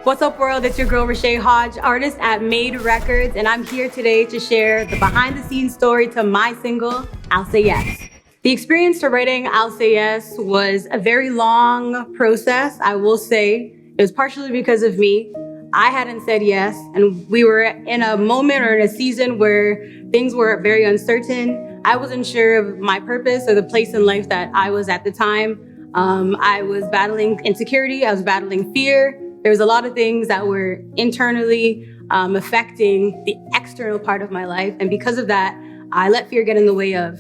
What's up, world? It's your girl, Ritchea Hodge, artist at Made Records, and I'm here today to share the behind-the-scenes story to my single, I'll Say Yes. The experience to writing I'll Say Yes was a very long process, I will say. It was partially because of me. I hadn't said yes, and we were in a moment or in a season where things were very uncertain. I wasn't sure of my purpose or the place in life that I was at the time. I was battling insecurity, I was battling fear. There was a lot of things that were internally affecting the external part of my life. And because of that, I let fear get in the way of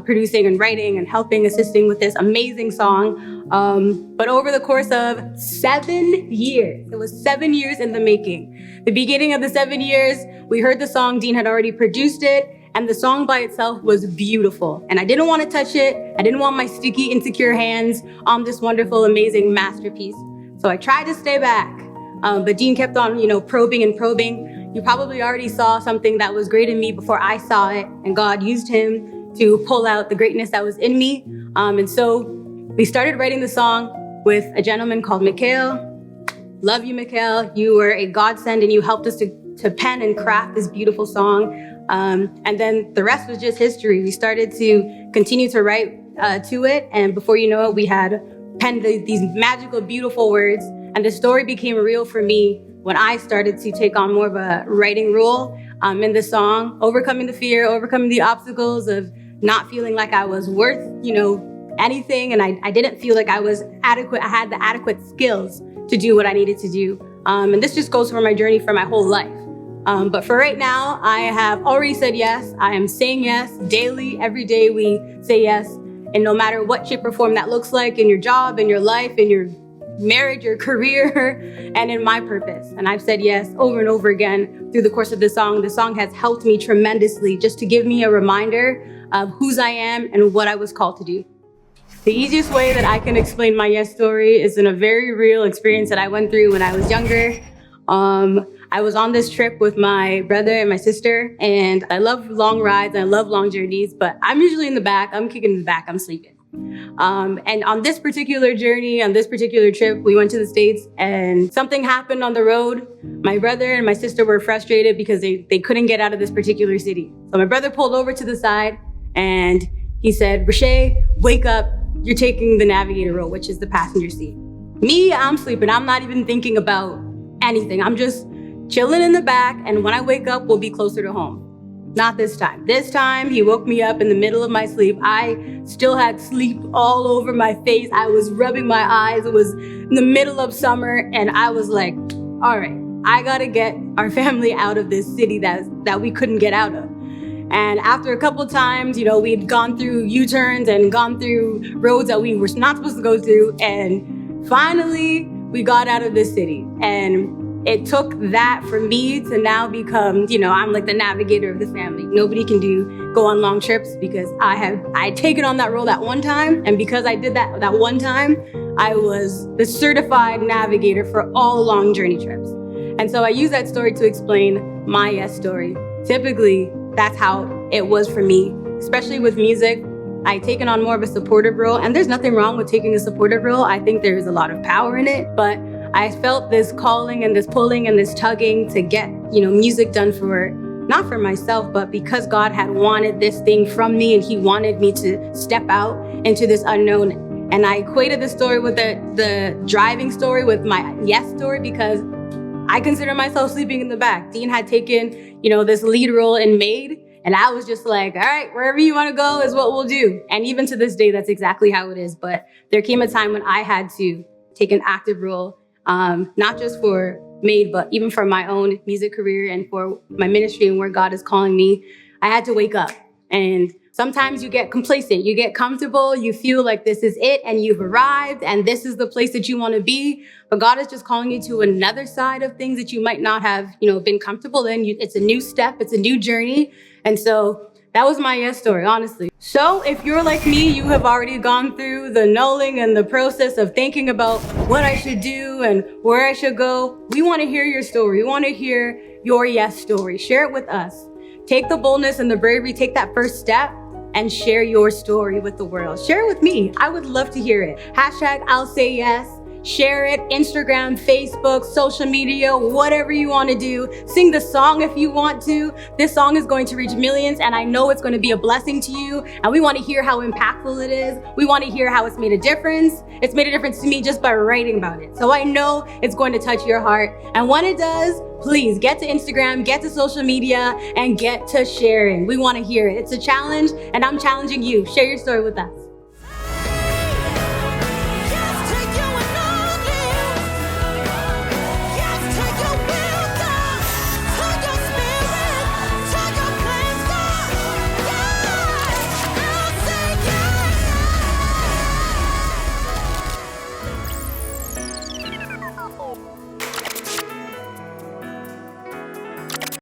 producing and writing and helping, assisting with this amazing song. But over the course of 7 years, it was 7 years in the making. The beginning of the 7 years, we heard the song, Dean had already produced it, and the song by itself was beautiful. And I didn't want to touch it. I didn't want my sticky, insecure hands on this wonderful, amazing masterpiece. So I tried to stay back, but Dean kept on, probing and probing. You probably already saw something that was great in me before I saw it, and God used him to pull out the greatness that was in me. And so we started writing the song with a gentleman called Mikhail. Love you, Mikhail. You were a godsend, and you helped us to pen and craft this beautiful song. And then the rest was just history. We started to continue to write to it, and before you know it, we had penned these magical, beautiful words, and the story became real for me when I started to take on more of a writing role in the song, overcoming the fear, overcoming the obstacles of not feeling like I was worth, anything, and I didn't feel like I was adequate. I had the adequate skills to do what I needed to do, and this just goes for my journey for my whole life. But for right now, I have already said yes. I am saying yes daily. Every day we say yes. And no matter what shape or form that looks like in your job, in your life, in your marriage, your career, and in my purpose. And I've said yes over and over again through the course of this song. The song has helped me tremendously just to give me a reminder of whose I am and what I was called to do. The easiest way that I can explain my yes story is in a very real experience that I went through when I was younger. I was on this trip with my brother and my sister, and I love long rides, and I love long journeys, but I'm usually in the back. I'm kicking in the back, I'm sleeping. And on this particular journey, on this particular trip, we went to the States, and something happened on the road. My brother and my sister were frustrated because they couldn't get out of this particular city. So my brother pulled over to the side, and he said, "Ritchea, wake up. You're taking the navigator role," which is the passenger seat. Me, I'm sleeping. I'm not even thinking about anything. I'm just chilling in the back, and when I wake up, we'll be closer to home. Not this time. This time, he woke me up in the middle of my sleep. I still had sleep all over my face. I was rubbing my eyes. It was in the middle of summer, and I was like, all right, I gotta get our family out of this city that we couldn't get out of. And after a couple times, we'd gone through U-turns and gone through roads that we were not supposed to go through, and finally, we got out of this city. And it took that for me to now become, I'm like the navigator of the family. Nobody can go on long trips because I had taken on that role that one time. And because I did that one time, I was the certified navigator for all long journey trips. And so I use that story to explain my yes story. Typically, that's how it was for me, especially with music. I've taken on more of a supportive role, and there's nothing wrong with taking a supportive role. I think there is a lot of power in it, but I felt this calling and this pulling and this tugging to get, music done not for myself, but because God had wanted this thing from me, and he wanted me to step out into this unknown. And I equated the story with the driving story with my yes story, because I consider myself sleeping in the back. Dean had taken, this lead role in Made, and I was just like, all right, wherever you want to go is what we'll do. And even to this day, that's exactly how it is. But there came a time when I had to take an active role, not just for Made, but even for my own music career and for my ministry and where God is calling me. I had to wake up. And sometimes you get complacent, you get comfortable, you feel like this is it and you've arrived and this is the place that you want to be. But God is just calling you to another side of things that you might not have, been comfortable in. It's a new step, it's a new journey. And so that was my yes story, honestly. So if you're like me, you have already gone through the nulling and the process of thinking about what I should do and where I should go. We want to hear your story. We want to hear your yes story. Share it with us. Take the boldness and the bravery, take that first step and share your story with the world. Share it with me. I would love to hear it. #I'll say yes. Share it, Instagram, Facebook, social media, whatever you want to do. Sing the song if you want to. This song is going to reach millions, and I know it's going to be a blessing to you. And we want to hear how impactful it is. We want to hear how it's made a difference. It's made a difference to me just by writing about it. So I know it's going to touch your heart. And when it does, please get to Instagram, get to social media, and get to sharing. We want to hear it. It's a challenge, and I'm challenging you. Share your story with us.